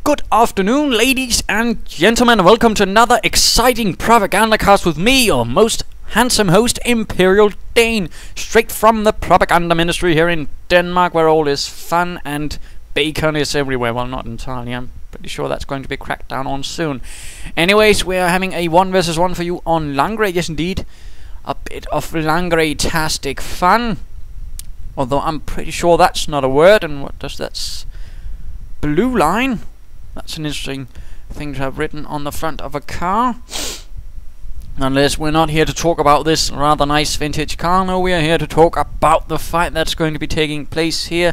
Good afternoon, ladies and gentlemen. Welcome to another exciting Propagandacast with me, your most handsome host, Imperial Dane, straight from the propaganda ministry here in Denmark, where all is fun and bacon is everywhere. Well, not entirely. I'm pretty sure that's going to be cracked down on soon. Anyways, we are having a 1 versus 1 for you on Langres. Yes, indeed. A bit of Langres-tastic fun. Although I'm pretty sure that's not a word. And what does that... Blue line? That's an interesting thing to have written on the front of a car. Unless we're not here to talk about this rather nice vintage car. No, we are here to talk about the fight that's going to be taking place here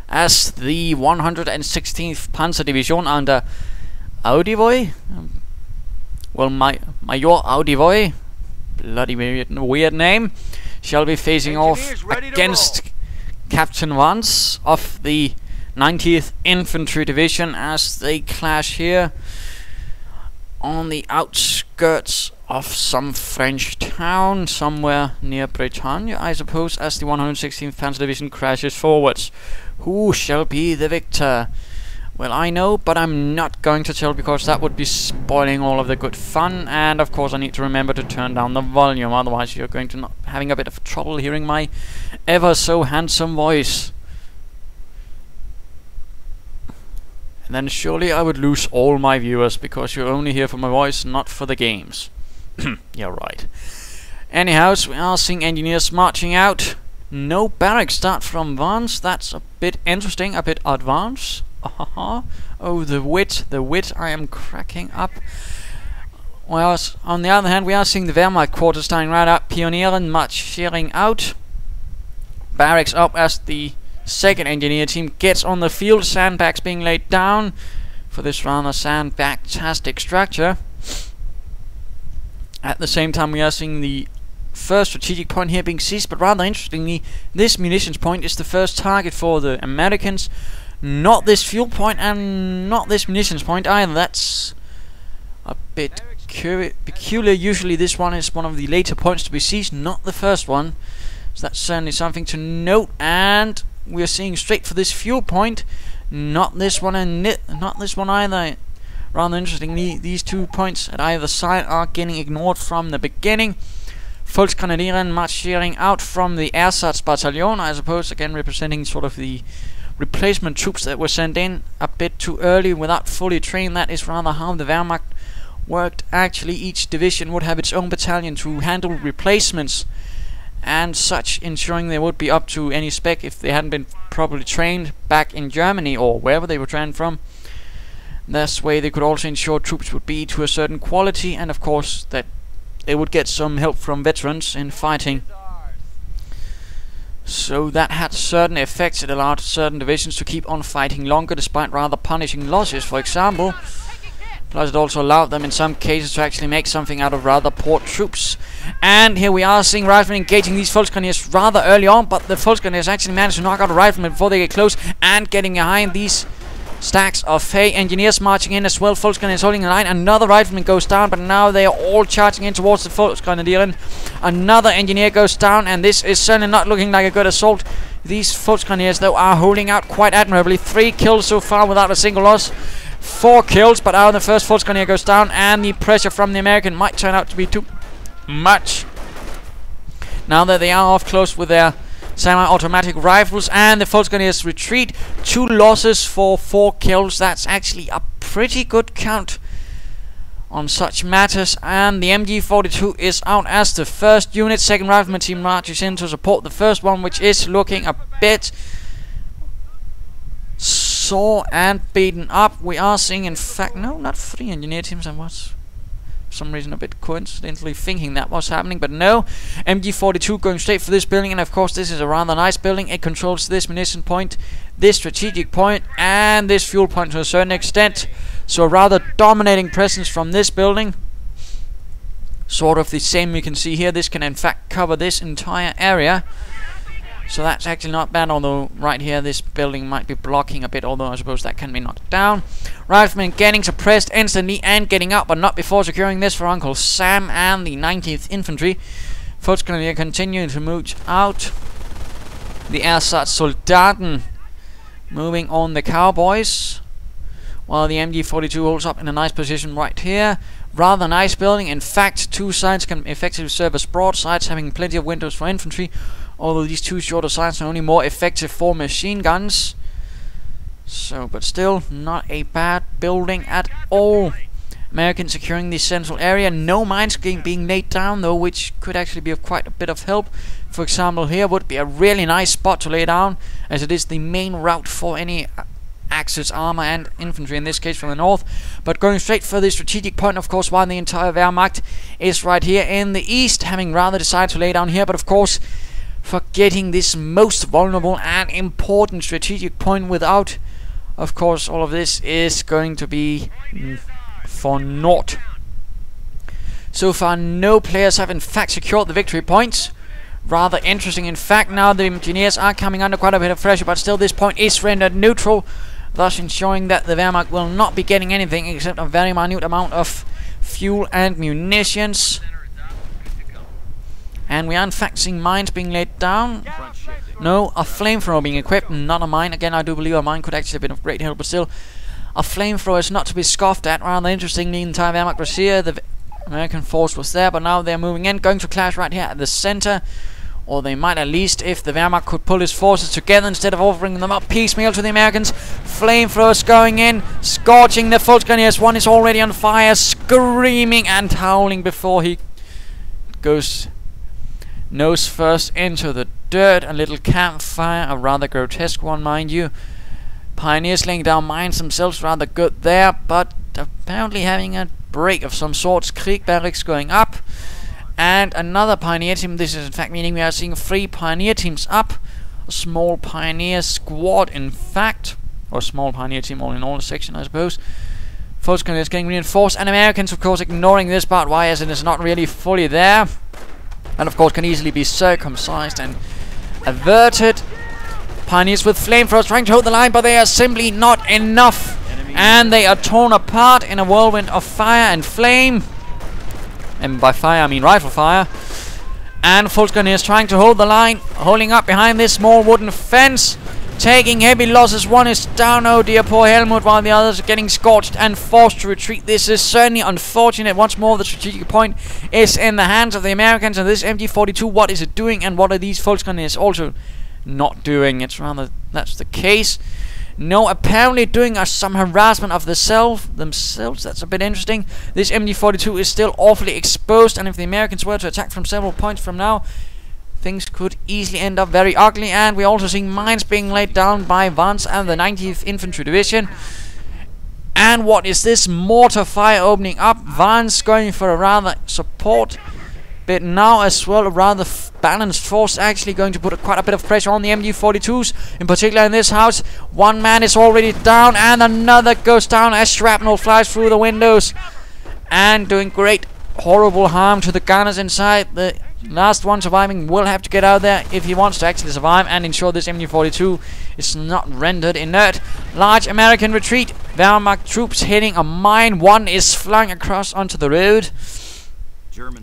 as the 116th Panzer Division under AudiVoi. Well, Major AudiVoi, bloody weird name, shall be facing off against Captain Wanze of the 90th Infantry Division as they clash here on the outskirts of some French town somewhere near Bretagne, I suppose, as the 116th Panzer Division crashes forwards. Who shall be the victor? Well, I know, but I'm not going to tell because that would be spoiling all of the good fun, and of course I need to remember to turn down the volume, otherwise you're going to not having a bit of trouble hearing my ever so handsome voice. And then surely I would lose all my viewers because you're only here for my voice, not for the games. You're right. Anyhow, we are seeing engineers marching out. No barracks start from wanze. That's a bit interesting, a bit advanced. Oh, the wit, I am cracking up. Well, on the other hand, we are seeing the Wehrmacht quarters starting right up. Pionieren marching out. Barracks up as the second engineer team gets on the field. Sandbags being laid down for this rather sandbag-tastic structure. At the same time, we are seeing the first strategic point here being seized, but rather interestingly, this munitions point is the first target for the Americans. Not this fuel point and not this munitions point either. That's a bit peculiar. Usually this one is one of the later points to be seized, not the first one. So that's certainly something to note. And we are seeing straight for this fuel point. Not this one and not this one either. Rather interestingly, these 2 points at either side are getting ignored from the beginning. Volksgrenadiers marching out from the ersatz battalion, I suppose, again representing sort of the replacement troops that were sent in a bit too early without fully trained. That is rather how the Wehrmacht worked. Actually, each division would have its own battalion to handle replacements and such, ensuring they would be up to any spec if they hadn't been properly trained back in Germany or wherever they were trained from. This way they could also ensure troops would be to a certain quality, and of course that they would get some help from veterans in fighting. So that had certain effects. It allowed certain divisions to keep on fighting longer despite rather punishing losses, for example. Plus it also allowed them in some cases to actually make something out of rather poor troops. And here we are seeing riflemen engaging these Volksgrenadiers rather early on, but the Volksgrenadiers actually managed to knock out a rifleman before they get close and getting behind these stacks of hay. Engineers marching in as well. Volksgrenadiers holding the line. Another rifleman goes down, but now they are all charging in towards the Volksgrenadiers. Another engineer goes down, and this is certainly not looking like a good assault. These Volksgrenadiers, though, are holding out quite admirably. 3 kills so far without a single loss. 4 kills, but now the first Volksgrenadier goes down, and the pressure from the American might turn out to be too much. Now that they are off close with their semi-automatic rifles, and the Volksgrenadiers retreat. 2 losses for 4 kills. That's actually a pretty good count on such matters. And the MG42 is out as the first unit. Second rifleman team marches in to support the first one, which is looking a bit sore and beaten up. We are seeing, in fact, no, not 3 engineer teams. I was for some reason a bit coincidentally thinking that was happening, but no. MG42 going straight for this building, and of course this is a rather nice building. It controls this munition point, this strategic point, and this fuel point to a certain extent. So a rather dominating presence from this building. Sort of the same we can see here. This can in fact cover this entire area. So that's actually not bad, although right here this building might be blocking a bit, although I suppose that can be knocked down. Riflemen getting suppressed instantly and getting up, but not before securing this for Uncle Sam and the 90th Infantry. Volksgrenadier continuing to move out. The ersatz Soldaten moving on the cowboys. while the MG42 holds up in a nice position right here. Rather nice building. In fact, two sides can effectively serve as broadsides, having plenty of windows for infantry, although these two shorter sides are only more effective for machine guns. So, but still, not a bad building at all. Americans securing the central area. No mines being laid down though, which could actually be of quite a bit of help. For example, here would be a really nice spot to lay down, as it is the main route for any Axis armor and infantry, in this case from the north. But going straight for the strategic point, of course, while the entire Wehrmacht is right here in the east, having rather decided to lay down here, but of course forgetting this most vulnerable and important strategic point. Without, of course, all of this is going to be for naught. So far, no players have in fact secured the victory points. Rather interesting. In fact, now the engineers are coming under quite a bit of pressure, but still this point is rendered neutral, thus ensuring that the Wehrmacht will not be getting anything except a very minute amount of fuel and munitions. And we are in fact seeing mines being laid down. No, a flamethrower being equipped, not a mine. Again, I do believe a mine could actually have been of great help, but still, a flamethrower is not to be scoffed at. Rather interestingly, the entire Wehrmacht was here, the American force was there, but now they're moving in, going to clash right here at the center. Or they might, at least, if the Wehrmacht could pull his forces together instead of offering them up piecemeal to the Americans. Flamethrowers going in, scorching the Panzergrenadiers. One is already on fire, screaming and howling before he goes nose first into the dirt. A little campfire, a rather grotesque one, mind you. Pioneers laying down mines themselves, rather good there, but apparently having a break of some sorts. Krieg barracks going up. And another pioneer team. This is in fact meaning we are seeing 3 pioneer teams up. A small pioneer squad, in fact. Or a small pioneer team, all in all, a section, I suppose. Folkscon is getting reinforced. And Americans, of course, ignoring this part. Why? As it is not really fully there. And, of course, can easily be circumcised and averted. Pioneers with flamethrowers trying to hold the line, but they are simply not enough. And they are torn apart in a whirlwind of fire and flame. And by fire, I mean rifle fire. And Folkscon is trying to hold the line, holding up behind this small wooden fence, taking heavy losses. One is down, oh dear, poor Helmut, while the others are getting scorched and forced to retreat. This is certainly unfortunate. Once more, the strategic point is in the hands of the Americans. And this MG42, what is it doing? And what are these Folkscon also not doing? It's rather that's the case. No, apparently doing some harassment of themselves. That's a bit interesting. This MG42 is still awfully exposed, and if the Americans were to attack from several points from now, things could easily end up very ugly. And we're also seeing mines being laid down by wanze and the 90th Infantry Division. And what is this? Mortar fire opening up. wanze going for a rather support bit now as well, a rather balanced force, actually going to put quite a bit of pressure on the MG42s, in particular in this house. One man is already down, and another goes down as shrapnel flies through the windows, and doing great, horrible harm to the gunners inside. The last one surviving will have to get out there if he wants to actually survive and ensure this MG42 is not rendered inert. Large American retreat. Wehrmacht troops hitting a mine. One is flung across onto the road.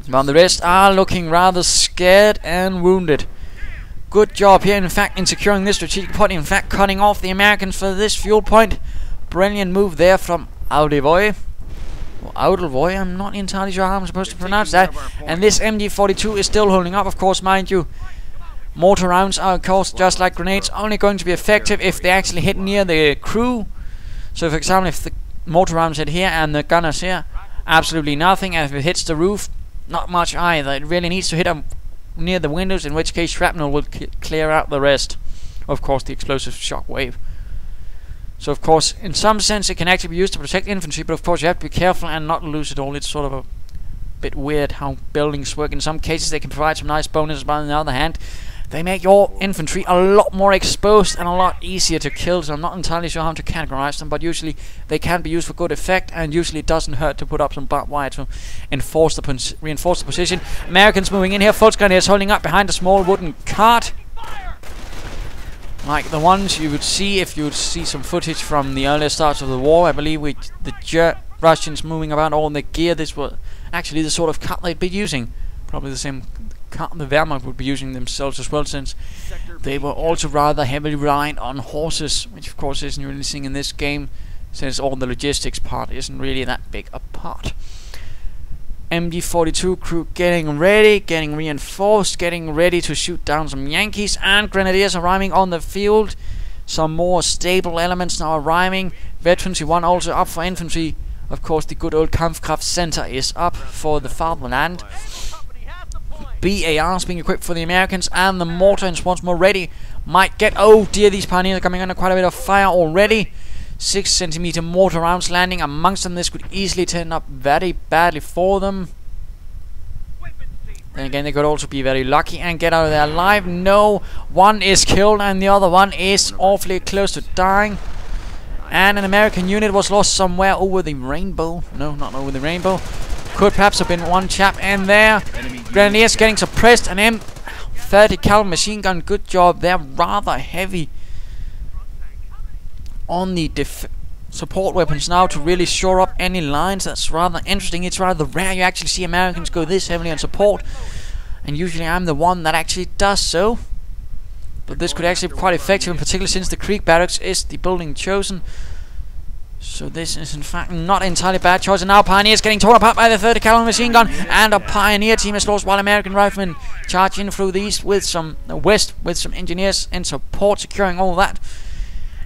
But the rest are looking rather scared and wounded. Good job here, in fact, in securing this strategic point. In fact, cutting off the Americans for this fuel point. Brilliant move there from AudiVoi. Or AudiVoi, I'm not entirely sure how I'm supposed to pronounce that. And this MG42 is still holding up, of course, mind you. Mortar rounds are, of course, just like grenades, only going to be effective if they actually hit near the crew. So, for example, if the mortar rounds hit here and the gunners here, absolutely nothing. And if it hits the roof, not much either. It really needs to hit them near the windows, in which case shrapnel will clear out the rest. Of course, the explosive shock wave. So, of course, in some sense, it can actually be used to protect infantry, but of course, you have to be careful and not lose it all. It's sort of a bit weird how buildings work. In some cases, they can provide some nice bonuses, but on the other hand, they make your infantry a lot more exposed and a lot easier to kill. So I'm not entirely sure how to categorize them, but usually they can be used for good effect, and usually it doesn't hurt to put up some barbed wire to reinforce the position. Americans moving in here. Folkscon is holding up behind a small wooden cart, like the ones you would see if you would see some footage from the earlier starts of the war. I believe with the Russians moving about all in their gear, this was actually the sort of cart they'd be using. Probably the same cart the Wehrmacht would be using themselves as well, since they were also rather heavily reliant on horses, which of course isn't really seen in this game since all the logistics part isn't really that big a part. MG42 crew getting ready, getting reinforced, getting ready to shoot down some Yankees, and Grenadiers arriving on the field. Some more stable elements now arriving. Veterans 1 also up for infantry. Of course, the good old Kampfkraft Center is up for the fatherland. BARs being equipped for the Americans, and the mortars once more ready. Might get, oh dear, these pioneers are coming under quite a bit of fire already. 6cm mortar rounds landing amongst them. This could easily turn up very badly for them. Then again, they could also be very lucky and get out of there alive. No, one is killed and the other one is awfully close to dying. And an American unit was lost somewhere over the rainbow. No, not over the rainbow. Could perhaps have been one chap in there. Grenadiers getting suppressed. An M30 caliber machine gun. Good job. They're rather heavy on the support weapons now to really shore up any lines. That's rather interesting. It's rather rare you actually see Americans go this heavily on support, and usually I'm the one that actually does so. But this could actually be quite effective, in particular since the Creek Barracks is the building chosen. So this is in fact not entirely bad choice. And now Pioneers getting torn apart by the 30 caliber machine gun, and a Pioneer team is lost while American riflemen charge in through the east with some west with some engineers in support, securing all that.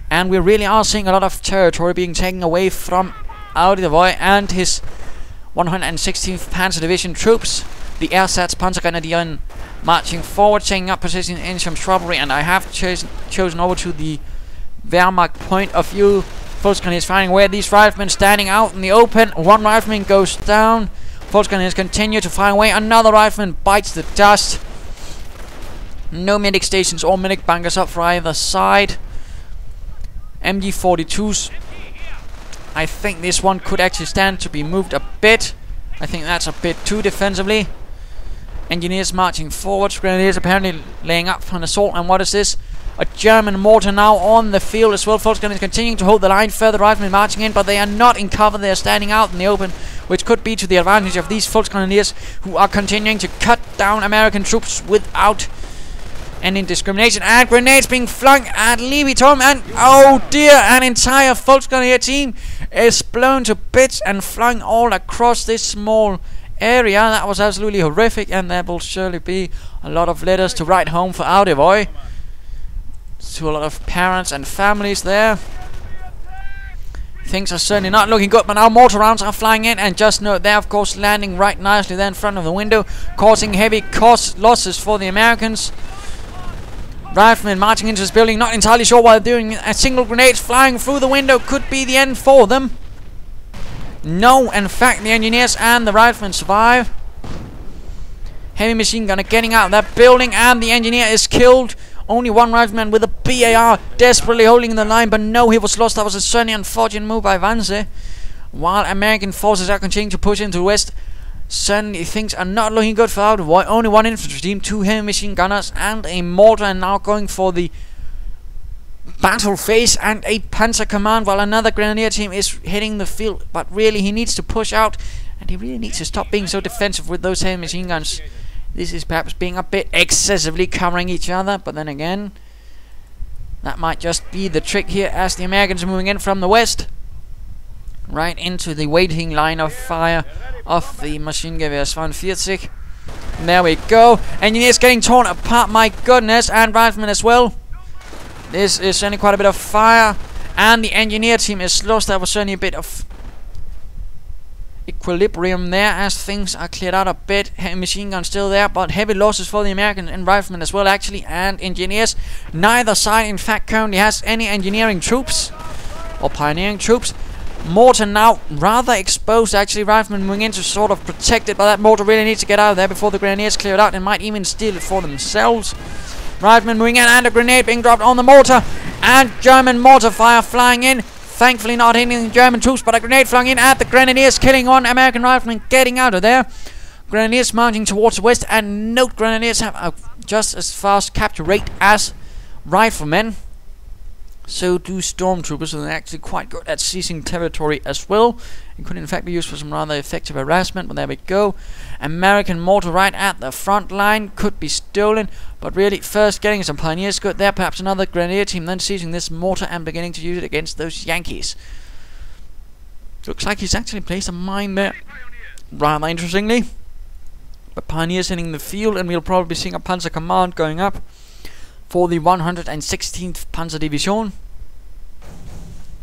And we really are seeing a lot of territory being taken away from AudiVoi and his 116th Panzer Division troops. The ersatz Panzergrenadiers marching forward, taking up position in some shrubbery, and I have chosen over to the Wehrmacht point of view. Volksgrenadiers firing away at these riflemen standing out in the open. One rifleman goes down. Volksgrenadiers continue to fire away. Another rifleman bites the dust. No medic stations or medic bunkers up for either side. MG42s. I think this one could actually stand to be moved a bit. I think that's a bit too defensively. Engineers marching forwards. Grenadiers apparently laying up for an assault. And what is this? A German mortar now on the field as well. Volksgrenadiers continuing to hold the line. Further riflemen marching in, but they are not in cover. They are standing out in the open, which could be to the advantage of these Volksgrenadiers, who are continuing to cut down American troops without any discrimination. And grenades being flung at Leviton, and oh dear, an entire Volksgrenadier team is blown to bits and flung all across this small area. That was absolutely horrific, and there will surely be a lot of letters to write home for AudiVoi to a lot of parents and families there. Things are certainly not looking good, but now mortar rounds are flying in, and just note they're of course landing right nicely there in front of the window, causing heavy losses for the Americans. Riflemen marching into this building, not entirely sure what they're doing. A single grenade flying through the window could be the end for them. No, in fact, the engineers and the riflemen survive. Heavy machine gunner getting out of that building, and the engineer is killed. Only one rifleman with a BAR desperately holding the line, but no, he was lost. That was a certainly unfortunate move by Wanze. While American forces are continuing to push into the west, certainly things are not looking good for AudiVoi. Only one infantry team, 2 heavy machine gunners, and a mortar, and now going for the battle phase, and a panzer command, while another grenadier team is hitting the field. But really, he needs to push out, and he really needs to stop being so defensive with those heavy machine guns. This is perhaps being a bit excessively covering each other, but then again, that might just be the trick here as the Americans are moving in from the west, right into the waiting line of fire of the Maschinengewehr 42. There we go. Engineers getting torn apart, my goodness, and riflemen as well. This is certainly quite a bit of fire, and the engineer team is lost. There was certainly a bit of equilibrium there as things are cleared out a bit. Heavy machine gun still there, but heavy losses for the Americans and riflemen as well, actually, and engineers. Neither side, in fact, currently has any engineering troops or pioneering troops. Mortar now rather exposed, actually. Riflemen moving in to sort of protect it, but that mortar really needs to get out of there before the grenadiers clear it out and might even steal it for themselves. Riflemen moving in, and a grenade being dropped on the mortar, and German mortar fire flying in. Thankfully not hitting the German troops, but a grenade flung in at the grenadiers, killing one American rifleman, getting out of there. Grenadiers marching towards the west, and note grenadiers have just as fast capture rate as riflemen. So do stormtroopers, and they're actually quite good at seizing territory as well. It could in fact be used for some rather effective harassment, but there we go. American mortar right at the front line, could be stolen, but really first getting some pioneers good there. Perhaps another grenadier team then seizing this mortar and beginning to use it against those Yankees. Looks like he's actually placed a mine there. Rather interestingly. But Pioneers hitting the field, and we'll probably be seeing a Panzer Command going up for the 116th Panzer Division,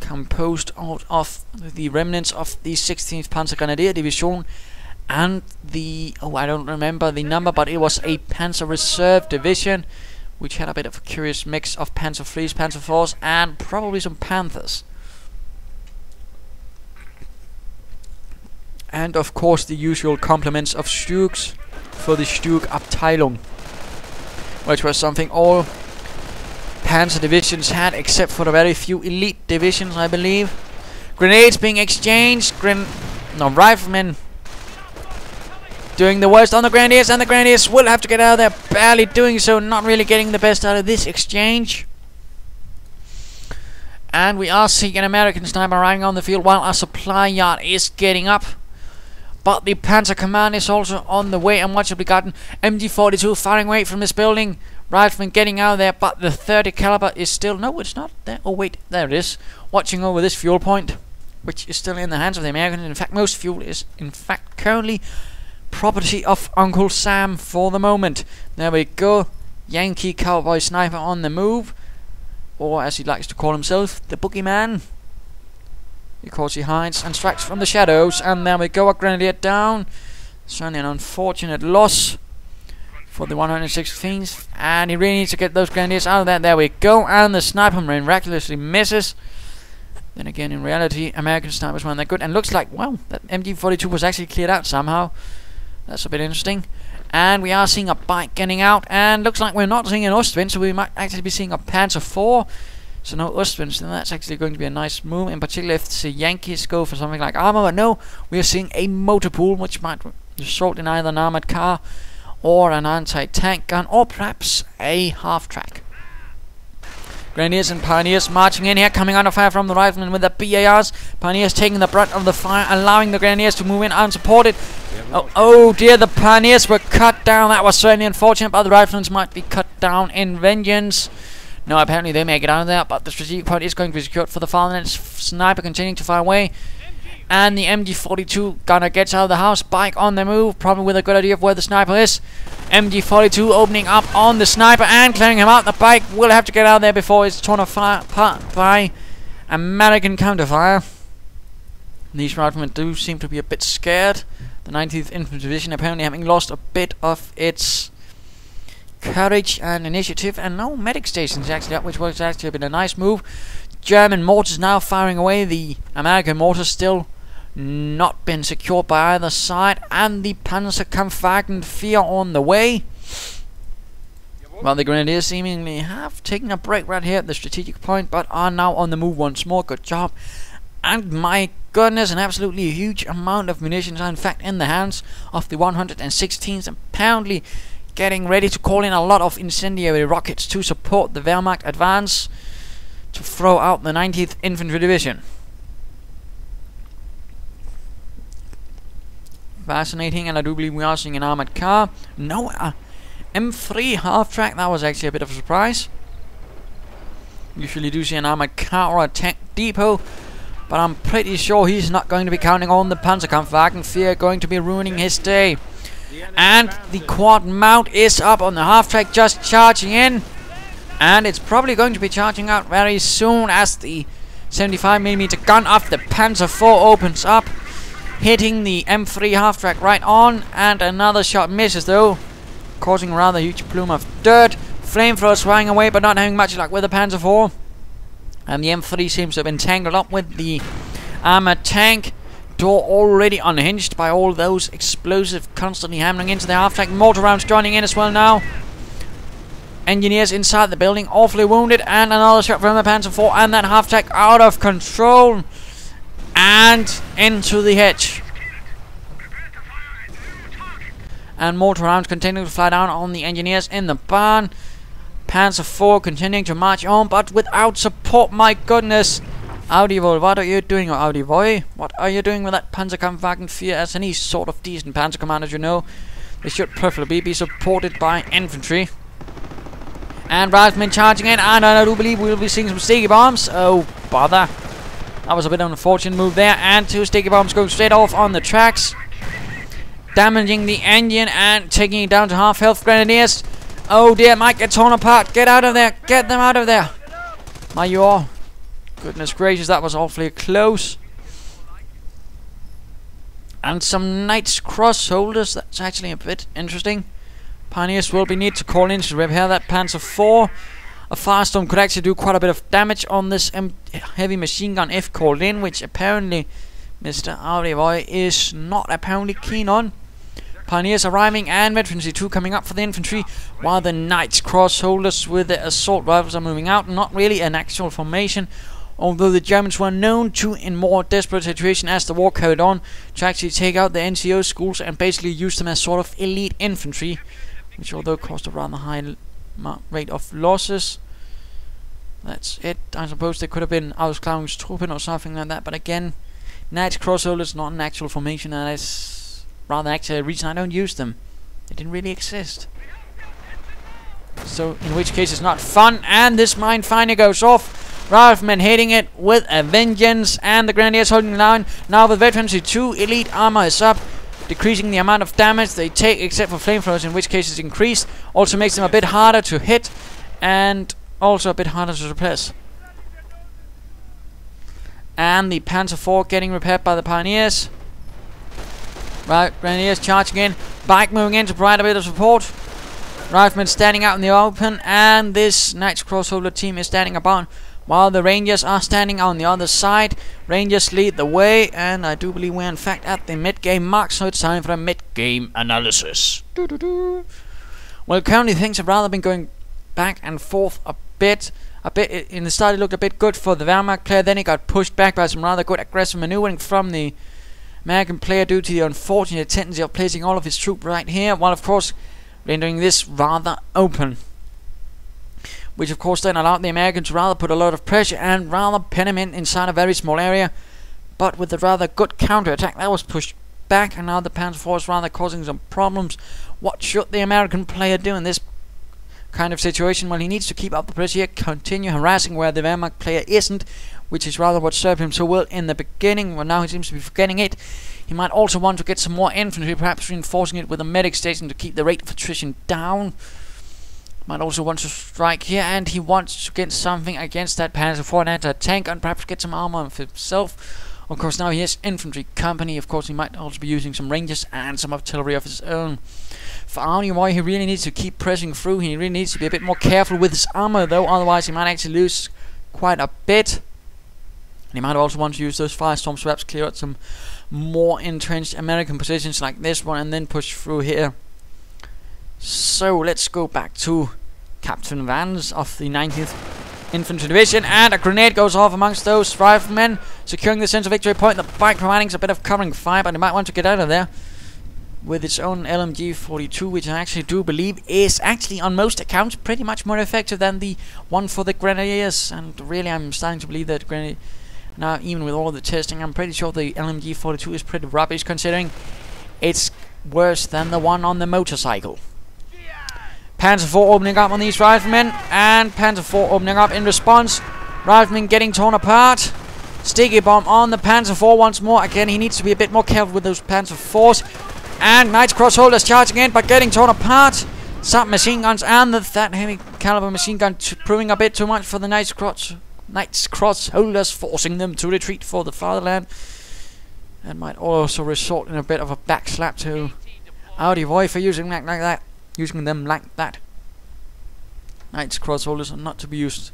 composed out of the remnants of the 16th Panzergrenadiers Division and the, I don't remember the number, but it was a Panzer Reserve Division, which had a bit of a curious mix of Panzer IIIs, Panzer IVs, and probably some Panthers. And of course the usual complements of Stugs for the Stug Abteilung, which was something all Panzer divisions had, except for the very few elite divisions, I believe. Grenades being exchanged. Riflemen doing the worst on the Grenadiers, and the Grenadiers will have to get out of there, barely doing so, not really getting the best out of this exchange. And we are seeing an American sniper arriving on the field while our supply yard is getting up. But the Panzer Command is also on the way, and much will be gotten. MG42 firing away from this building. Rifleman getting out of there, but the 30 caliber is still... No, it's not there. Oh, wait, there it is. Watching over this fuel point, which is still in the hands of the Americans. In fact, most fuel is, in fact, currently property of Uncle Sam for the moment. There we go. Yankee cowboy sniper on the move. Or, as he likes to call himself, the boogeyman. Because he hides and strikes from the shadows. And there we go, a Grenadier down. Certainly an unfortunate loss for the 116th. And he really needs to get those Grenadiers out of there. There we go. And the sniper miraculously misses. Then again, in reality, American snipers weren't that good. And looks like, well, that MG42 was actually cleared out somehow. That's a bit interesting. And we are seeing a bike getting out. And looks like we're not seeing an Ostwind, so we might actually be seeing a Panzer IV. So no Ostwinds, then that's actually going to be a nice move. In particular, if the Yankees go for something like armor. But no, we are seeing a motor pool, which might result in either an armored car or an anti-tank gun, or perhaps a half-track. Grenadiers and Pioneers marching in here, coming under fire from the riflemen with the BARs. Pioneers taking the brunt of the fire, allowing the Grenadiers to move in unsupported. Oh dear, the Pioneers were cut down. That was certainly unfortunate, but the riflemen might be cut down in vengeance. No, apparently they make it out of there, but the strategic point is going to be secured for the fatherland. Sniper continuing to fire away. And the MG42 gunner gets out of the house. Bike on the move, probably with a good idea of where the sniper is. MG42 opening up on the sniper and clearing him out. The bike will have to get out there before it's torn apart by American counterfire. These riflemen do seem to be a bit scared. The 19th Infantry Division apparently having lost a bit of its courage and initiative, and no medic stations actually up, which was actually been a nice move. German mortars now firing away. The American mortars still not been secured by either side, and the Panzergrenadiers fear on the way. Well, the Grenadiers seemingly have taken a break right here at the strategic point, but are now on the move once more. Good job. And my goodness, an absolutely huge amount of munitions are in fact in the hands of the 116th, apparently getting ready to call in a lot of incendiary rockets to support the Wehrmacht advance to throw out the 19th Infantry Division. Fascinating, and I do believe we are seeing an armored car. No, M3 half-track, that was actually a bit of a surprise. Usually do see an armored car or a tank depot, but I'm pretty sure he's not going to be counting on the Panzerkampfwagen. Fear going to be ruining his day. And the quad mount is up on the half-track, just charging in. And it's probably going to be charging out very soon as the 75mm gun of the Panzer IV opens up, hitting the M3 half-track right on. And another shot misses though, causing a rather huge plume of dirt. Flamethrowers flying away, but not having much luck with the Panzer IV. And the M3 seems to have been tangled up with the armored tank. Door already unhinged by all those explosives constantly hammering into the half-track. Mortar rounds joining in as well now. Engineers inside the building awfully wounded, and another shot from the Panzer IV, and that half-track out of control and into the hedge. And mortar rounds continuing to fly down on the engineers in the barn. Panzer IV continuing to march on, but without support. My goodness. AudiVoi, what are you doing, AudiVoi? What are you doing with that Panzerkampfwagen 4? As any sort of decent panzer commanders, you know, they should preferably be supported by infantry. And riflemen charging in, and I do believe we'll be seeing some sticky bombs. Oh, bother. That was a bit of an unfortunate move there, and 2 sticky bombs going straight off on the tracks, damaging the engine and taking it down to half health. Grenadiers, oh dear, might get torn apart. Get out of there, get them out of there. Major, goodness gracious, that was awfully close. And some Knights Cross holders, that's actually a bit interesting. Pioneers will be need to call in to repair that Panzer IV. A Firestorm could actually do quite a bit of damage on this heavy machine gun if called in, which apparently Mr. AudiVoi is not apparently keen on. Pioneers arriving and Infantry 2 coming up for the infantry, while the Knights Cross holders with the assault rifles are moving out. Not really an actual formation, although the Germans were known to, in more desperate situations as the war carried on, to actually take out the NCO schools and basically use them as sort of elite infantry, which although caused a rather high rate of losses. That's it. I suppose they could have been Ausklärungstruppen or something like that, but again, Knights Crossholders not an actual formation, and that's rather actually a reason I don't use them. They didn't really exist. So, in which case it's not fun, and this mine finally goes off. Riflemen hitting it with a vengeance, and the Grenadiers holding the line. Now the Infantry 2 elite armor is up, decreasing the amount of damage they take, except for flamethrowers, in which case it's increased. Also makes them a bit harder to hit, and also a bit harder to suppress. And the Panzer IV getting repaired by the Pioneers. Right, Grenadiers charging in, bike moving in to provide a bit of support. Riflemen standing out in the open, and this Knights Crossholder team is standing about, while the Rangers are standing on the other side. Rangers lead the way, and I do believe we're in fact at the mid-game mark, so it's time for a mid-game analysis. Well, currently things have rather been going back and forth a bit. In the start it looked a bit good for the Wehrmacht player, then he got pushed back by some rather good aggressive maneuvering from the American player due to the unfortunate tendency of placing all of his troops right here, while of course rendering this rather open, which of course then allowed the Americans to rather put a lot of pressure and rather pin him in inside a very small area. But with a rather good counter-attack that was pushed back, and now the Panzer IV is rather causing some problems. What should the American player do in this kind of situation? Well, he needs to keep up the pressure here, continue harassing where the Wehrmacht player isn't, which is rather what served him so well in the beginning. Well, now he seems to be forgetting it. He might also want to get some more infantry, perhaps reinforcing it with a medic station to keep the rate of attrition down. Might also want to strike here, and he wants to get something against that Panzer IV and anti-tank, and perhaps get some armor for himself. Of course, now he has infantry company. Of course, he might also be using some rangers and some artillery of his own. For AudiVoi, he really needs to keep pressing through. He really needs to be a bit more careful with his armor, though, otherwise he might actually lose quite a bit. And he might also want to use those firestorms, perhaps clear out some more entrenched American positions like this one, and then push through here. So let's go back to Captain Wanze of the 19th Infantry Division, and a grenade goes off amongst those riflemen, securing the central victory point. The bike providing a bit of covering fire, but he might want to get out of there with its own LMG-42, which I actually do believe is actually on most accounts pretty much more effective than the one for the Grenadiers. And really, I'm starting to believe that now, even with all the testing, I'm pretty sure the LMG-42 is pretty rubbish, considering it's worse than the one on the motorcycle. Panzer IV opening up on these riflemen, and Panzer IV opening up in response. Riflemen getting torn apart. Sticky bomb on the Panzer IV once more. Again, he needs to be a bit more careful with those Panzer IVs. And Knights Crossholders charging in, but getting torn apart. Submachine guns and that heavy caliber machine gun proving a bit too much for the Knights Crossholders, forcing them to retreat for the fatherland. That might also result in a bit of a backslap to AudiVoi for using them like that. Knights Crossholders are not to be used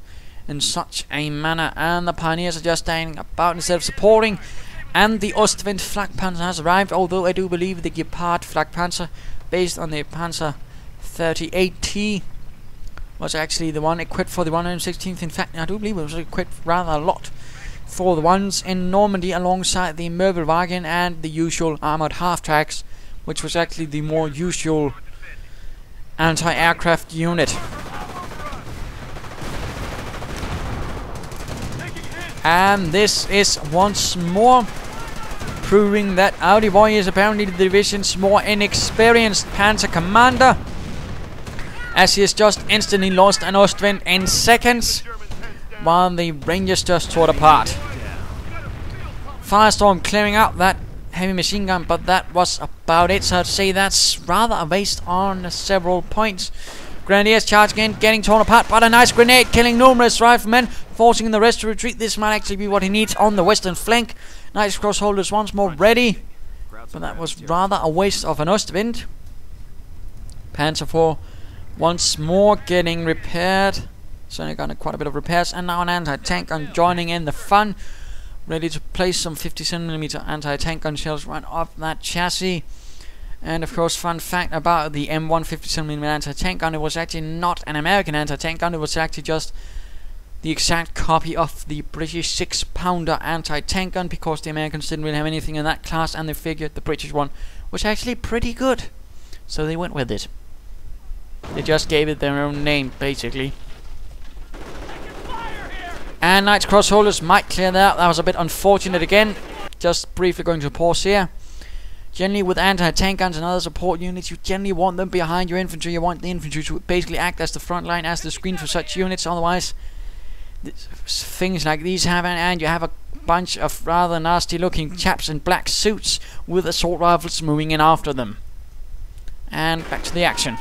in such a manner, and the Pioneers are just standing about instead of supporting. And the Ostwind Flak Panzer has arrived, although I do believe the Gepard Flak Panzer, based on the Panzer 38T, was actually the one equipped for the 116th. In fact, I do believe it was equipped rather a lot for the ones in Normandy, alongside the Möbelwagen and the usual armored half-tracks, which was actually the more usual anti-aircraft unit. And this is once more proving that AudiVoi is apparently the division's more inexperienced panzer commander, as he has just instantly lost an Ostwind in seconds, while the Rangers just tore apart. Firestorm clearing out that heavy machine gun, but that was about it. So I'd say that's rather a waste on several points. Grenadiers charging in, getting torn apart, but a nice grenade killing numerous riflemen, forcing the rest to retreat. This might actually be what he needs on the western flank. Nice crossholders once more ready, but that was rather a waste of an Ostwind. Panzer IV once more getting repaired. Certainly got quite a bit of repairs, and now an anti-tank gun joining in the fun. Ready to place some 50cm anti-tank gun shells right off that chassis. And of course, fun fact about the M1 50cm anti-tank gun, it was actually not an American anti-tank gun, it was actually just the exact copy of the British 6-pounder anti-tank gun, because the Americans didn't really have anything in that class, and they figured the British one was actually pretty good. So they went with it. They just gave it their own name, basically. And Knight's crossholders might clear that. That was a bit unfortunate again. Just briefly going to pause here. Generally with anti-tank guns and other support units, you generally want them behind your infantry. You want the infantry to basically act as the front line, as the screen for such units. Otherwise, things like these happen, and you have a bunch of rather nasty looking chaps in black suits with assault rifles moving in after them. And back to the action.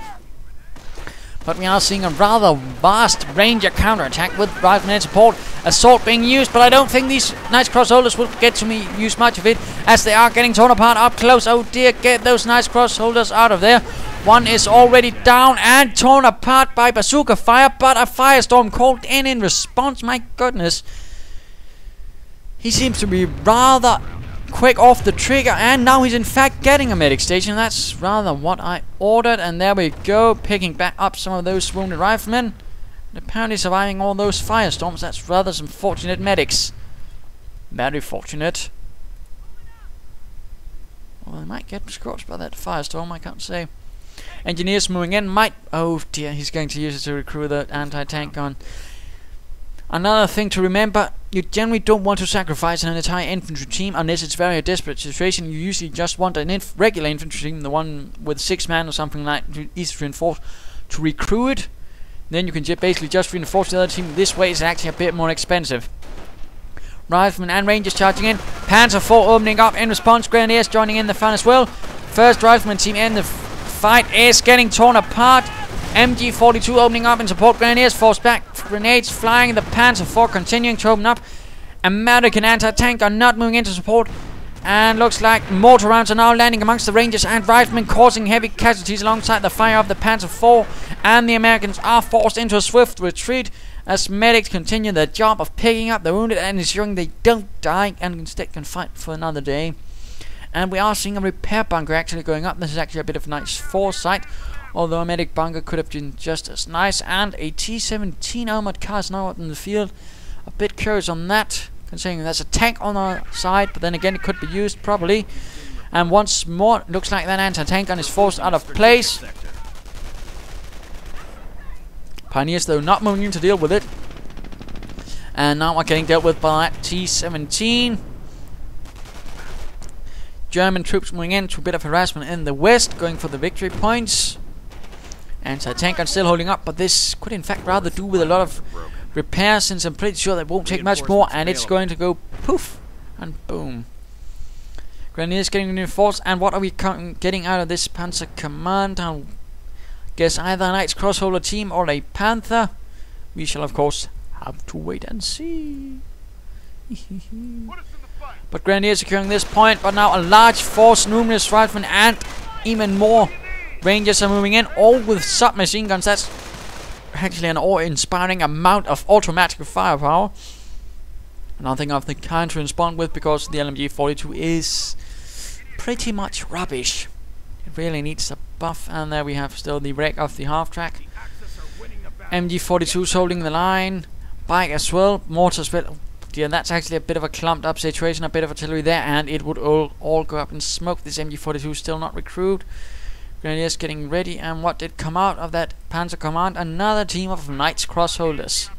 But we are seeing a rather vast Ranger counterattack with riflemen support, assault being used, but I don't think these nice crossholders will get to use much of it, as they are getting torn apart up close. Oh dear, get those nice crossholders out of there. One is already down and torn apart by bazooka fire, but a firestorm called in response. My goodness. He seems to be rather quick off the trigger, and now he's in fact getting a medic station. That's rather what I ordered, and there we go, picking back up some of those wounded riflemen, and apparently surviving all those firestorms. That's rather some fortunate medics. Very fortunate. Well, they might get scorched by that firestorm, I can't say. Engineers moving in might... Oh dear, he's going to use it to recruit the anti-tank gun. Another thing to remember, you generally don't want to sacrifice an entire infantry team unless it's very desperate situation. You usually just want a regular infantry team, the one with 6 men or something like, easy to reinforce, to recruit. Then you can basically just reinforce the other team. This way it's actually a bit more expensive. Riflemen and Rangers charging in. Panzer IV opening up in response. Grenadiers joining in the fun as well. First Rifleman team in the fight is getting torn apart. MG42 opening up in support. Grenadiers forced back. Grenades flying. The Panzer IV continuing to open up. American anti-tank are not moving into support. And looks like mortar rounds are now landing amongst the Rangers and Riflemen, causing heavy casualties alongside the fire of the Panzer IV. And the Americans are forced into a swift retreat as medics continue their job of picking up the wounded and ensuring they don't die and instead can fight for another day. And we are seeing a repair bunker actually going up. This is actually a bit of nice foresight, although a medic bunker could have been just as nice. And a T-17 armored car is now out in the field. A bit curious on that, considering there's a tank on our side, but then again it could be used probably. And once more, it looks like that anti-tank gun is forced out of place. Pioneers though not moving in to deal with it. And now we're getting dealt with by that T-17. German troops moving in to a bit of harassment in the west, going for the victory points. Anti-tank gun still holding up, but this could in fact rather do with a lot of repairs, since I'm pretty sure that won't take much more, and it's going to go poof and boom. Grenadiers getting reinforced, and what are we getting out of this Panzer Command? I guess either a Knight's Crossholder team or a Panther. We shall of course have to wait and see. But Grenadiers securing this point, but now a large force, numerous riflemen and even more Rangers are moving in, all with submachine guns. That's actually an awe-inspiring amount of automatic firepower. Nothing of the kind to respond with, because the LMG-42 is pretty much rubbish. It really needs a buff, and there we have still the wreck of the half-track. MG-42's holding the line. Bike as well, mortars well. Yeah, that's actually a bit of a clumped up situation, a bit of artillery there, and it would all go up in smoke. This MG-42 still not recruited. Grenadiers getting ready, and what did come out of that Panzer Command? Another team of Knights Crossholders.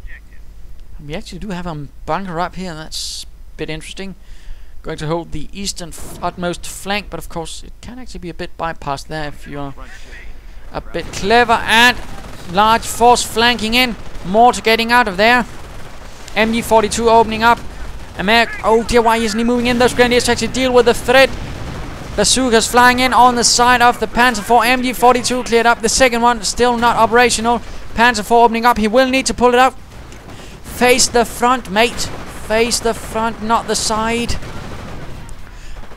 We actually do have a bunker up here, and that's a bit interesting. Going to hold the eastern utmost flank, but of course it can actually be a bit bypassed there if you're a bit clever. And large force flanking in, mortar getting out of there. MG-42 opening up, Oh dear, why isn't he moving in those grenadiers to actually deal with the threat? Bazookas flying in on the side of the Panzer IV. MG42 cleared up. The second one still not operational. Panzer IV opening up. He will need to pull it out. Face the front, mate. Face the front, not the side.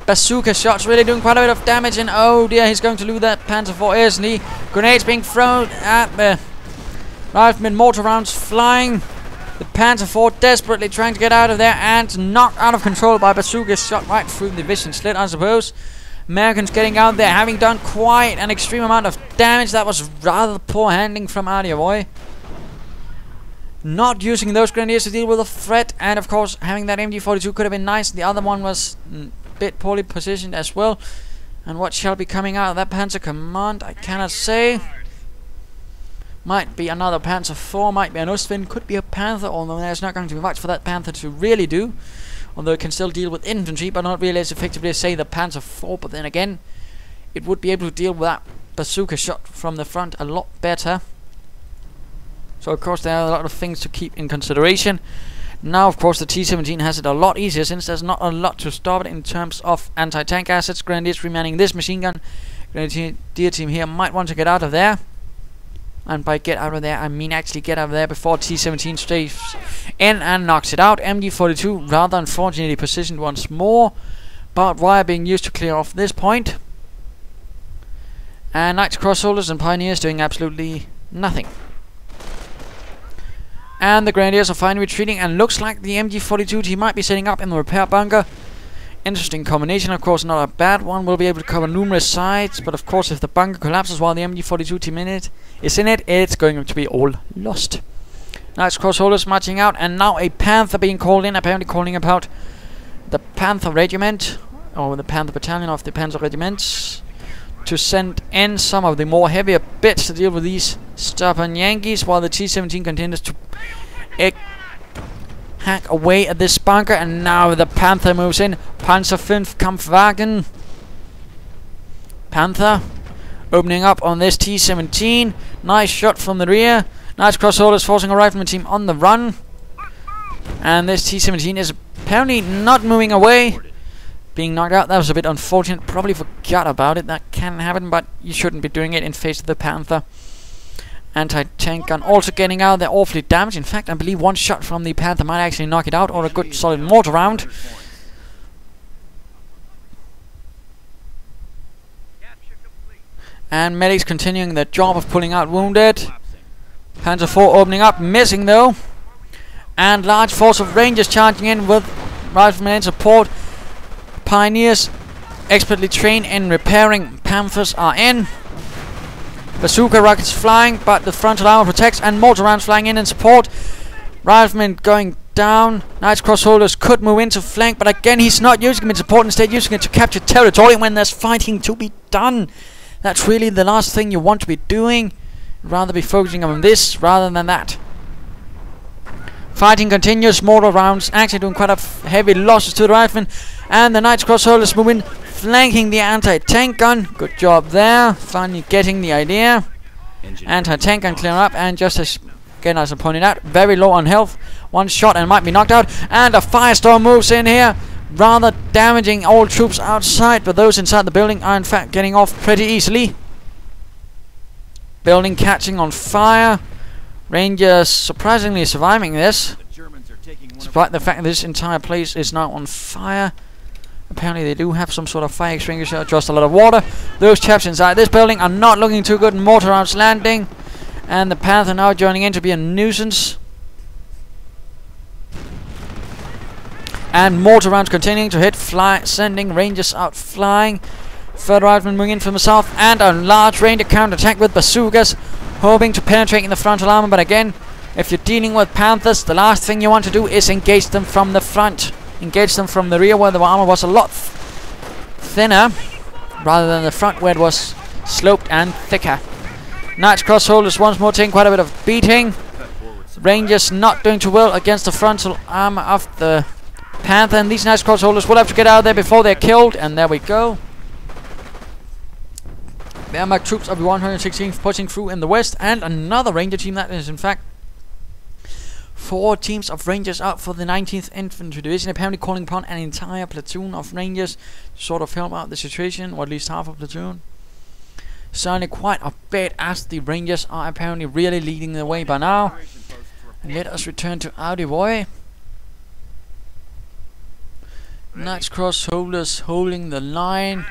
Bazooka shots really doing quite a bit of damage. And oh dear, he's going to lose that Panzer IV, isn't he? Grenades being thrown at the riflemen. Mortar rounds flying. The Panzer IV desperately trying to get out of there and knocked out of control by bazooka shot right through the vision slit, I suppose. Americans getting out there, having done quite an extreme amount of damage. That was rather poor handling from AudiVoi. Not using those grenadiers to deal with the threat, and of course having that MG42 could have been nice. The other one was a bit poorly positioned as well. And what shall be coming out of that Panzer Command, I cannot say. Might be another Panzer IV, might be an Ostwind, could be a Panther, although there's not going to be much for that Panther to really do. Although it can still deal with infantry, but not really as effectively as, say, the Panzer IV. But then again, it would be able to deal with that bazooka shot from the front a lot better. So, of course, there are a lot of things to keep in consideration. Now, of course, the T-17 has it a lot easier, since there's not a lot to stop it in terms of anti-tank assets. Grenadiers remaining this machine gun. Grenadier team here might want to get out of there. And by get out of there, I mean actually get out of there before T-17 stays in and knocks it out. MG42 rather unfortunately positioned once more. Barbed wire being used to clear off this point. And Knights, Crossholders and Pioneers doing absolutely nothing. And the Grenadiers are finally retreating, and looks like the MG42 team might be setting up in the repair bunker. Interesting combination, of course, not a bad one. We'll be able to cover numerous sides, but of course if the bunker collapses while the MG42 team is in it, it's going to be all lost. Knights, Crossholders marching out, and now a Panther being called in, apparently calling about the Panther Regiment, or the Panther Battalion of the Panzer Regiments, to send in some of the more heavier bits to deal with these stubborn Yankees, while the T-17 continues to hack away at this bunker. And now the Panther moves in. Panzer V Kampfwagen. Panther opening up on this T-17. Nice shot from the rear. Nice Crossholders forcing a rifleman team on the run. And this T-17 is apparently not moving away. Being knocked out. That was a bit unfortunate. Probably forgot about it. That can happen, but you shouldn't be doing it in face of the Panther. Anti-tank gun also getting out. They're awfully damaged. In fact, I believe one shot from the Panther might actually knock it out, or a good solid mortar round. And medics continuing their job of pulling out wounded. Panzer IV opening up, missing though. And large force of Rangers charging in with riflemen in support. Pioneers expertly trained in repairing Panthers are in. Bazooka rockets flying, but the frontal armor protects, and mortar rounds flying in support. Riflemen going down. Knights, Crossholders could move into flank, but again he's not using them in support, instead using it to capture territory when there's fighting to be done. That's really the last thing you want to be doing. Rather be focusing on this rather than that. Fighting continues. Mortar rounds actually doing quite a heavy losses to the riflemen. And the Knights, Crossholders move in, flanking the anti-tank gun. Good job there. Finally getting the idea. Anti-tank gun clear up, and just as again as I pointed out, very low on health. One shot and might be knocked out. And a firestorm moves in here, rather damaging all troops outside, but those inside the building are in fact getting off pretty easily. Building catching on fire. Rangers surprisingly surviving this, despite the fact that this entire place is now on fire. Apparently they do have some sort of fire extinguisher, just a lot of water. Those chaps inside this building are not looking too good. Mortar rounds landing, and the Panther now joining in to be a nuisance. And mortar rounds continuing to hit, sending Rangers out flying. Third rifleman moving in from the south, and a large Ranger counterattack with bazookas, hoping to penetrate in the frontal armor. But again, if you're dealing with Panthers, the last thing you want to do is engage them from the front. Engage them from the rear, where the armor was a lot thinner, rather than the front where it was sloped and thicker. Knights, Crossholders once more taking quite a bit of beating. Rangers not doing too well against the frontal armor of the Panther, and these Knights, Crossholders will have to get out of there before they're killed. And there we go. Wehrmacht troops of the 116th pushing through in the west, and another Ranger team that is in fact 4 teams of Rangers out for the 19th Infantry Division, apparently calling upon an entire platoon of Rangers to sort of help out the situation, or at least half a platoon. Certainly quite a bit, as the Rangers are apparently really leading the way by now. And let us return to AudiVoi. Knights Cross holders holding the line,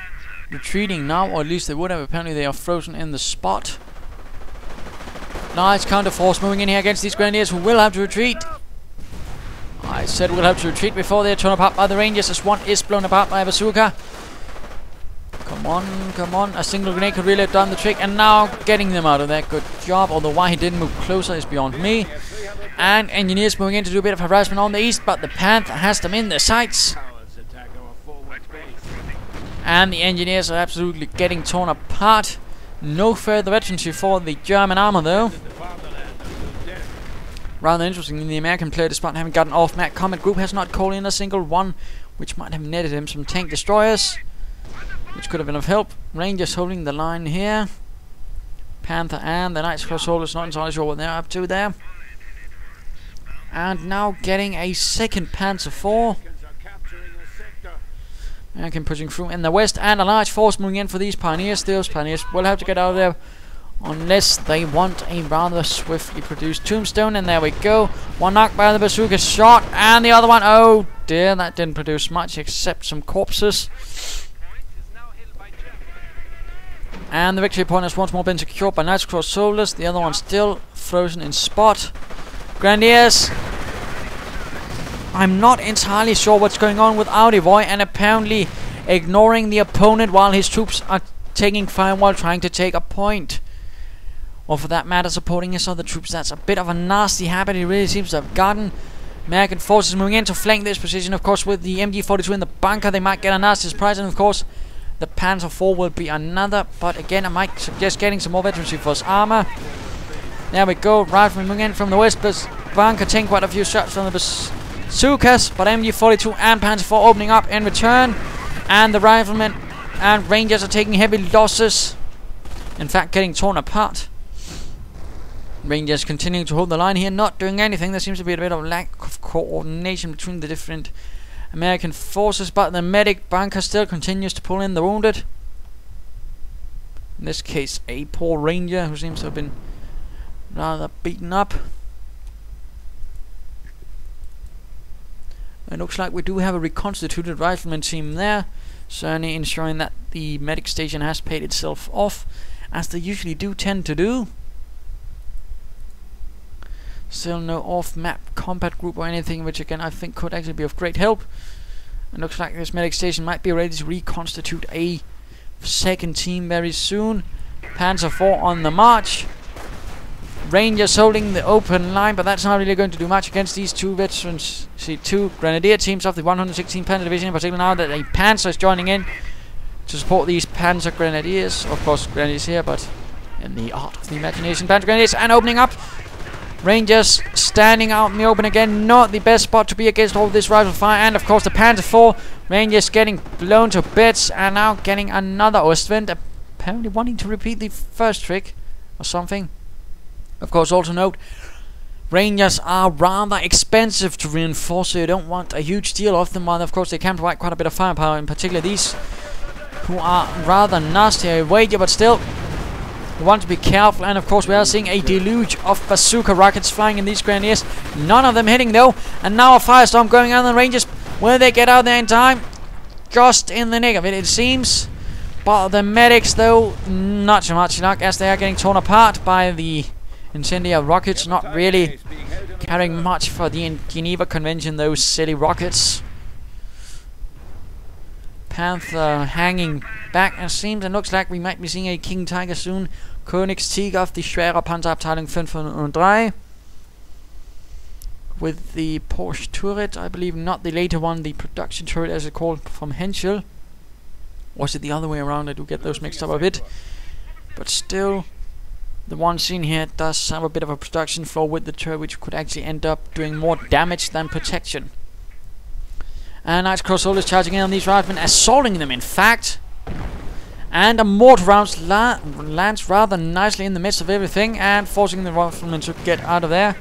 retreating now, or at least they would have. Apparently they are frozen in the spot. Nice counter force moving in here against these Grenadiers, who will have to retreat. I said we'll have to retreat before they're torn apart by the Rangers, as one is blown apart by a bazooka. Come on, come on. A single grenade could really have done the trick, and now getting them out of there. Good job, although why he didn't move closer is beyond me. And Engineers moving in to do a bit of harassment on the east, but the Panther has them in their sights. And the Engineers are absolutely getting torn apart. No further veterancy for the German armor, though. Rather interesting, the American player, despite having gotten off map combat group, has not called in a single one, which might have netted him some tank destroyers, which could have been of help. Rangers holding the line here. Panther and the Knights Cross holders, not entirely sure what they're up to there. And now getting a second Panzer IV. American pushing through in the west, and a large force moving in for these Pioneers. Those Pioneers will have to get out of there unless they want a rather swiftly produced tombstone. And there we go. One knocked by the bazooka shot, and the other one, oh dear, that didn't produce much except some corpses. And the victory point has once more been secured by Knights Cross soldiers. The other one still frozen in spot. Grenadiers, I'm not entirely sure what's going on with AudiVoi, and apparently ignoring the opponent while his troops are taking fire while trying to take a point. Or for that matter, supporting his other troops. That's a bit of a nasty habit he really seems to have gotten. American forces moving in to flank this position. Of course, with the MG42 in the bunker, they might get a nasty surprise. And of course, the Panzer IV will be another. But again, I might suggest getting some more veterancy for his armor. There we go. Riflemen moving in from the west. Bunker taking quite a few shots from the bazookas, but MG42 and Panzer IV opening up in return, and the riflemen and Rangers are taking heavy losses, in fact getting torn apart. Rangers continuing to hold the line here, not doing anything. There seems to be a bit of lack of coordination between the different American forces, but the medic bunker still continues to pull in the wounded. In this case, a poor Ranger who seems to have been rather beaten up. It looks like we do have a reconstituted rifleman team there, certainly ensuring that the medic station has paid itself off, as they usually do tend to do. Still no off-map combat group or anything, which again I think could actually be of great help. It looks like this medic station might be ready to reconstitute a second team very soon. Panzer IV on the march. Rangers holding the open line, but that's not really going to do much against these two veterans. See, two Grenadier teams of the 116th Panzer Division, in particular now that a Panzer is joining in to support these Panzergrenadiers. Of course, Grenadiers here, but in the art of the imagination, Panzergrenadiers, and opening up. Rangers standing out in the open again, not the best spot to be against all this rifle fire, and of course the Panzer IV. Rangers getting blown to bits, and now getting another Ostwind, apparently wanting to repeat the first trick or something. Of course, also note, Rangers are rather expensive to reinforce, so you don't want a huge deal of them, while of course they can provide quite a bit of firepower, in particular these, who are rather nasty, I wager, but still, we want to be careful. And of course we are seeing a deluge of bazooka rockets flying in these Grenadiers, none of them hitting though, and now a firestorm going on in the Rangers. Will they get out there in time? Just in the nick of it, it seems. But the medics though, not so much luck, as they are getting torn apart by the incendiary rockets, not really carrying much for the Geneva Convention, those silly rockets. Panther hanging back, it seems, and looks like we might be seeing a King Tiger soon. Königstiger of the Schwere Panzerabteilung 503. With the Porsche turret, I believe, not the later one, the production turret as it's called, from Henschel. Was it the other way around? I do get those mixed up a bit. But still, the one seen here does have a bit of a production flaw with the turret, which could actually end up doing more damage than protection. And Knights Cross soldiers charging in on these riflemen, assaulting them in fact. And a mortar round lands rather nicely in the midst of everything, and forcing the riflemen to get out of there.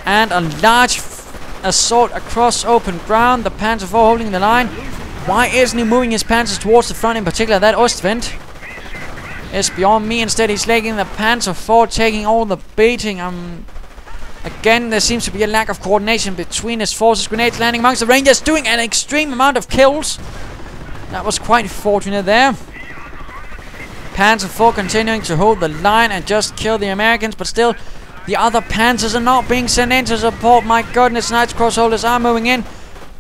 And a large assault across open ground. The Panzer IV holding the line. Why isn't he moving his panzers towards the front, in particular that Ostwind? It's beyond me. Instead, he's letting the Panzer IV taking all the beating. Again, there seems to be a lack of coordination between his forces. Grenades landing amongst the Rangers, doing an extreme amount of kills. That was quite fortunate there. Panzer IV continuing to hold the line and just kill the Americans, but still, the other panzers are not being sent in to support. My goodness, Knights Crossholders are moving in.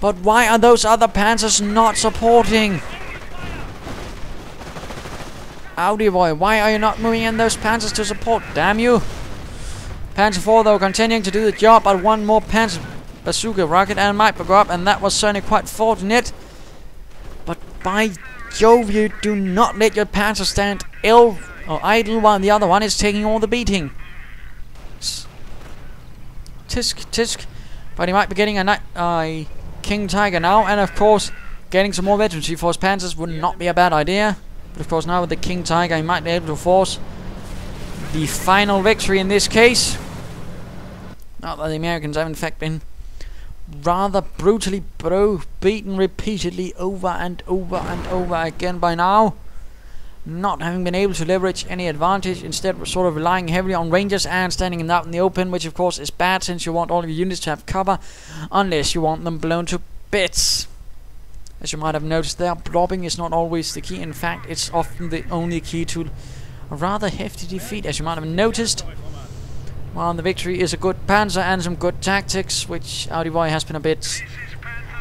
But why are those other panzers not supporting? AudiVoi, why are you not moving in those panzers to support? Damn you. Panzer IV, though, continuing to do the job, but one more Panzer bazooka rocket and might go up, and that was certainly quite fortunate. But by Jove, you do not let your panzer stand ill or idle while the other one is taking all the beating. Tisk. But he might be getting a King Tiger now, and of course, getting some more veterans for his panzers would not be a bad idea. But of course, now with the King Tiger, he might be able to force the final victory in this case. Not that the Americans have in fact been rather brutally beaten repeatedly over and over again by now. Not having been able to leverage any advantage, instead sort of relying heavily on Rangers and standing out in the open, which of course is bad since you want all of your units to have cover, unless you want them blown to bits. As you might have noticed there, blobbing is not always the key. In fact, it's often the only key to a rather hefty defeat, as you might have noticed. While the victory is a good panzer and some good tactics, which AudiVoi has been a bit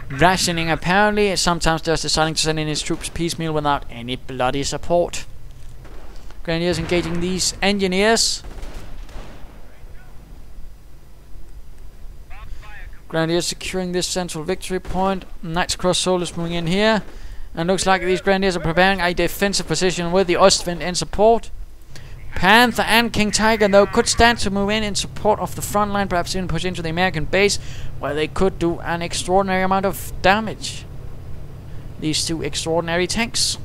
rationing apparently, sometimes just deciding to send in his troops piecemeal without any bloody support. Grenadiers engaging these engineers. Grenadiers securing this central victory point. Knights Crossholders moving in here. And looks like these Grenadiers are preparing a defensive position with the Ostwind in support. Panther and King Tiger, though, could stand to move in support of the front line, perhaps even push into the American base, where they could do an extraordinary amount of damage. These two extraordinary tanks.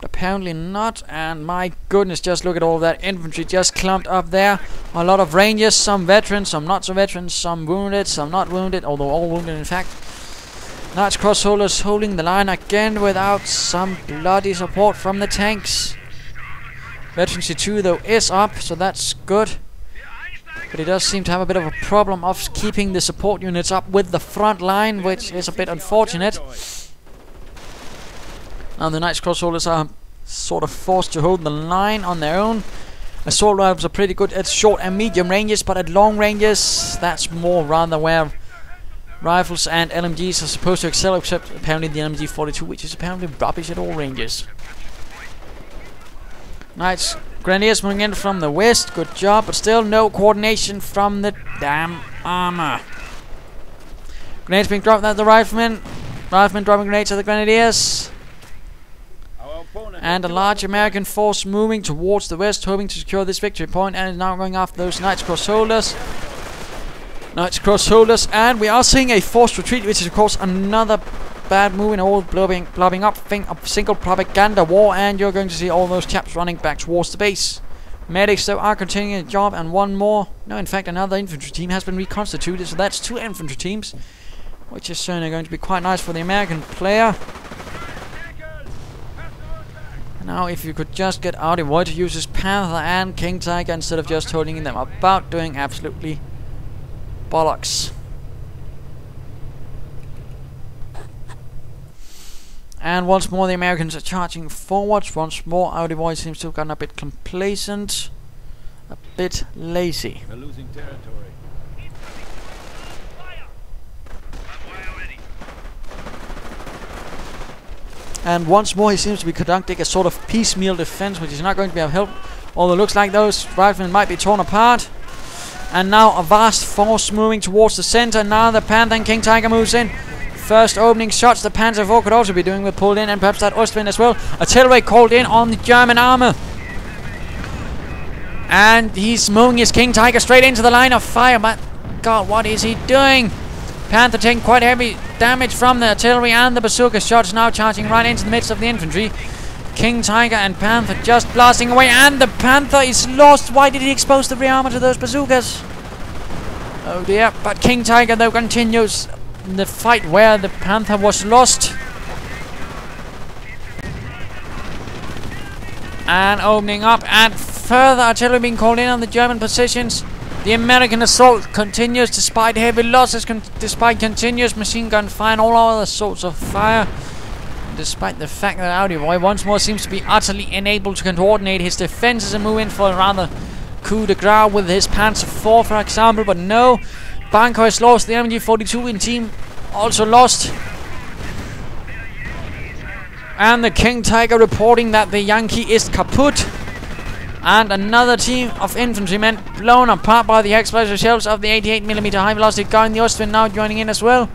But apparently not, and my goodness, just look at all that infantry just clumped up there. A lot of Rangers, some veterans, some not so veterans, some wounded, some not wounded, although all wounded in fact. Knights Crossholders holding the line again without some bloody support from the tanks. Veterancy 2 though is up, so that's good. But he does seem to have a bit of a problem of keeping the support units up with the front line, which is a bit unfortunate. Now the Knights Crossholders are sort of forced to hold the line on their own. Assault rifles are pretty good at short and medium ranges, but at long ranges, that's more rather where rifles and LMGs are supposed to excel, except apparently the LMG-42, which is apparently rubbish at all ranges. Knights Grenadiers moving in from the west, good job, but still no coordination from the damn armor. Grenades being dropped at the riflemen. Riflemen dropping grenades at the Grenadiers. And a large American force moving towards the west, hoping to secure this victory point, and is now going after those Knights Crossholders. Knights Crossholders, and we are seeing a forced retreat, which is of course another bad move in all blobbing up thing, a single propaganda war, and you're going to see all those chaps running back towards the base. Medics though are continuing the job, and one more, no, in fact another infantry team has been reconstituted, so that's 2 infantry teams, which is certainly going to be quite nice for the American player. Now if you could just get AudiVoi to use his Panther and King Tiger instead of just holding them about, doing absolutely bollocks. And once more the Americans are charging forwards. Once more AudiVoi seems to have gotten a bit complacent, a bit lazy. We're losing territory. And once more he seems to be conducting a sort of piecemeal defense, which is not going to be of help, although it looks like those riflemen might be torn apart. And now a vast force moving towards the center. Now the Panther and King Tiger moves in. First opening shots the Panzer IV could also be doing with pulled in, and perhaps that Ostwind as well. Artillery called in on the German armor. And he's moving his King Tiger straight into the line of fire. But God, what is he doing? Panther taking quite heavy damage from the artillery and the bazooka shots, now charging right into the midst of the infantry. King Tiger and Panther just blasting away, and the Panther is lost. Why did he expose the rear armor to those bazookas? Oh dear, but King Tiger though continues the fight where the Panther was lost. And opening up, and further artillery being called in on the German positions. The American assault continues despite heavy losses, despite continuous machine gun fire and all other sorts of fire. Despite the fact that AudiVoi once more seems to be utterly unable to coordinate his defenses and move in for a rather coup de grace with his Panzer IV, for example. But no, Banco has lost. The MG42 in team also lost. And the King Tiger reporting that the Yankee is kaput. And another team of infantrymen blown apart by the explosive shells of the 88mm high velocity gun. The Ostwind now joining in as well.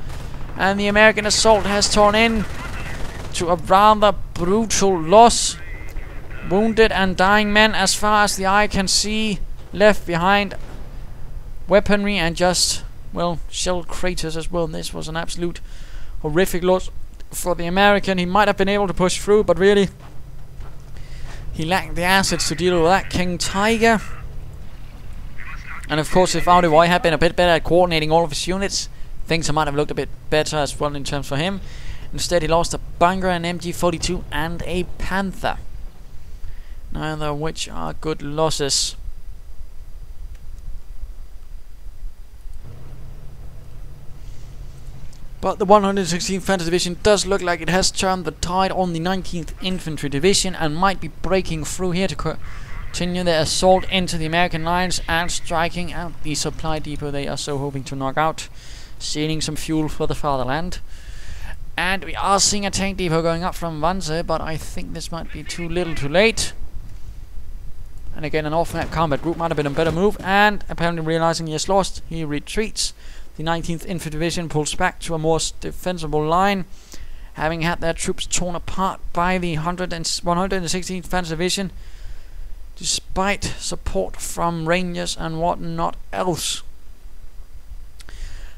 And the American assault has torn in to a rather brutal loss. Wounded and dying men as far as the eye can see, left behind weaponry and just, well, shell craters as well. This was an absolute horrific loss for the American. He might have been able to push through, but really he lacked the assets to deal with that King Tiger. And of course, if AudiVoi had been a bit better at coordinating all of his units, things might have looked a bit better as well in terms for him. Instead, he lost a bunker, an MG42 and a Panther, neither of which are good losses. But the 116th Panzer Division does look like it has turned the tide on the 19th Infantry Division and might be breaking through here to continue their assault into the American lines and striking out the supply depot they are so hoping to knock out, stealing some fuel for the fatherland. And we are seeing a tank depot going up from Wanze, but I think this might be too little too late. And again, an off-map combat group might have been a better move, and apparently realizing he has lost, he retreats. The 19th Infantry Division pulls back to a more defensible line, having had their troops torn apart by the 116th Panzer Division, despite support from Rangers and whatnot else.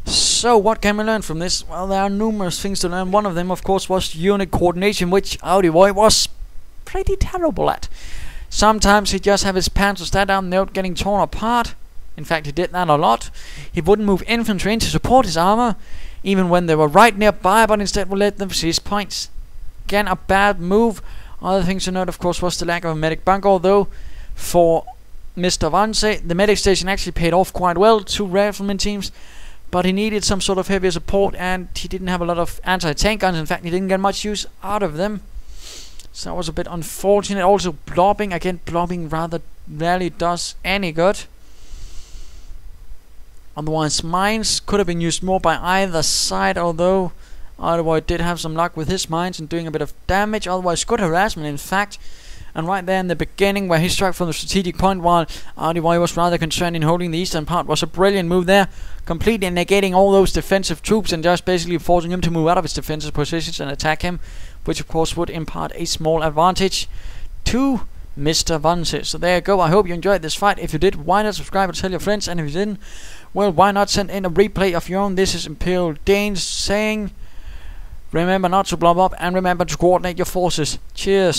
So what can we learn from this? Well, there are numerous things to learn. One of them, of course, was unit coordination, which AudiVoi was pretty terrible at. Sometimes he'd just have his panzers stand down and they were getting torn apart. In fact, he did that a lot. He wouldn't move infantry in to support his armor, even when they were right nearby, but instead would let them seize points. Again, a bad move. Other things to note, of course, was the lack of a medic bunker, although for Mr. Wanze, the medic station actually paid off quite well. 2 rifleman teams, but he needed some sort of heavier support, and he didn't have a lot of anti-tank guns. In fact, he didn't get much use out of them. So that was a bit unfortunate. Also, blobbing. Again, blobbing rather rarely does any good. Otherwise, mines could have been used more by either side, although AudiVoi did have some luck with his mines and doing a bit of damage. Otherwise, good harassment, in fact. And right there in the beginning, where he struck from the strategic point, while AudiVoi was rather concerned in holding the eastern part, was a brilliant move there, completely negating all those defensive troops and just basically forcing him to move out of his defensive positions and attack him, which of course would impart a small advantage to Mr. Wanze. So there you go. I hope you enjoyed this fight. If you did, why not subscribe and tell your friends? And if you didn't, well, why not send in a replay of your own? This is Imperial Dane saying, remember not to blob up and remember to coordinate your forces. Cheers.